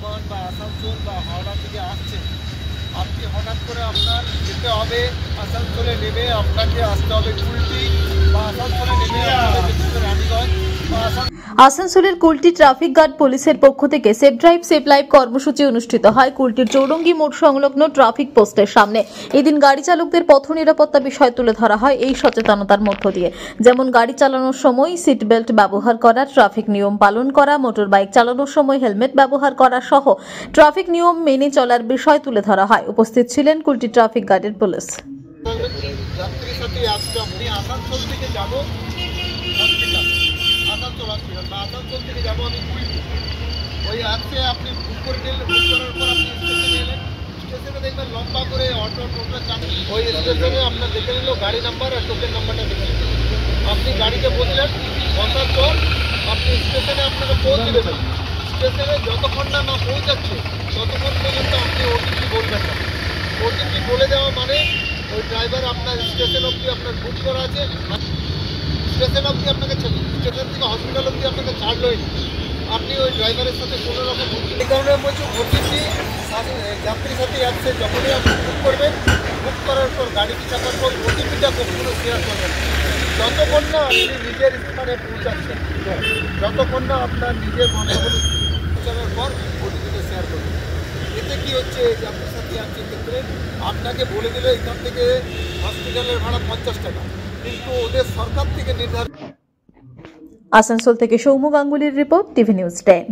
বর্ধমান বা আসানসোল বা হাওড়া থেকে আসছেন, আপনি হঠাৎ করে আপনার যেতে হবে আসানসোলে, নেমে আপনাকে আসতে হবে কুলটি, বা আসানসোলে নেমে আপনাকে যেতে হবে রানীগঞ্জ বা আসানসোলের কুলটি ট্রাফিক গার্ড পুলিশের পক্ষ থেকে সেফ ড্রাইভ সেফ লাইভ কর্মসূচি অনুষ্ঠিত হয় কুলটির চৌরঙ্গি মোড় সংলগ্ন ট্রাফিক পোস্টের সামনে। এদিন গাড়ি চালকদের পথ নিরাপত্তা বিষয় তুলে ধরা হয় এই সচেতনতার মধ্য দিয়ে, যেমন গাড়ি চালানোর সময় সিট বেল্ট ব্যবহার করা, ট্রাফিক নিয়ম পালন করা, মোটর বাইক চালানোর সময় হেলমেট ব্যবহার করা সহ ট্রাফিক নিয়ম মেনে চলার বিষয় তুলে ধরা হয়। উপস্থিত ছিলেন কুলটি ট্রাফিক গার্ডের পুলিশ। যাত্রীর সাথে আজকে আপনি আসানসোল থেকে যাব হসপিটাল, আসানসোল হসপিটাল বা আসানসোল থেকে যাবো আমি কুলটি, ওই অ্যাপসে আপনি বুক করে নিলেন, বুক করার পর আপনি স্টেশনে এলেন, স্টেশনে দেখবেন লম্বা করে অটো টোটো চাপে, ওই স্টেশনে আপনার দেখে নিল গাড়ি নাম্বার আর টোকেন নাম্বারটা দেখে নিল, আপনি গাড়িতে বসলেন, বসার পর আপনি স্টেশনে আপনাকে পৌঁছে দেবেন। স্টেশনে যতক্ষণ না পৌঁছাচ্ছে ততক্ষণ পর্যন্ত আপনি ওটিপি বলবেন না। ওটিপি বলে দেওয়া মানে ওই ড্রাইভার আপনার স্টেশন অবধি আপনার বুক করা আছে, স্টেশন অবধি আপনাকে স্টেশন থেকে হসপিটাল অবধি আপনাকে ছাড়লোই, আপনি ওই ড্রাইভারের সাথে কোনো রকম এই কারণে বলছি ওটিপি যাত্রীর সাথে যাচ্ছে, যখনই আপনি বুক করবেন, বুক করার পর গাড়িটি চাপার পর ওটিপিটা কখনো শেয়ার করবেন যতক্ষণ না আপনি নিজের স্থানে পৌঁছাচ্ছেন, যতক্ষণ না আপনার নিজের গন্তব্যে পৌঁছানোর পর ওটিপিটা শেয়ার করবেন। এতে কী হচ্ছে, যাত্রীর সাথে যাচ্ছে ক্ষেত্রে আপনাকে বলে দিলে এখান থেকে হসপিটালের ভাড়া 50 টাকা, কিন্তু ওদের সরকার থেকে নির্ধারিত। আসানসোল থেকে সৌম্য গাঙ্গুলির রিপোর্ট, টিভি নিউজ 10।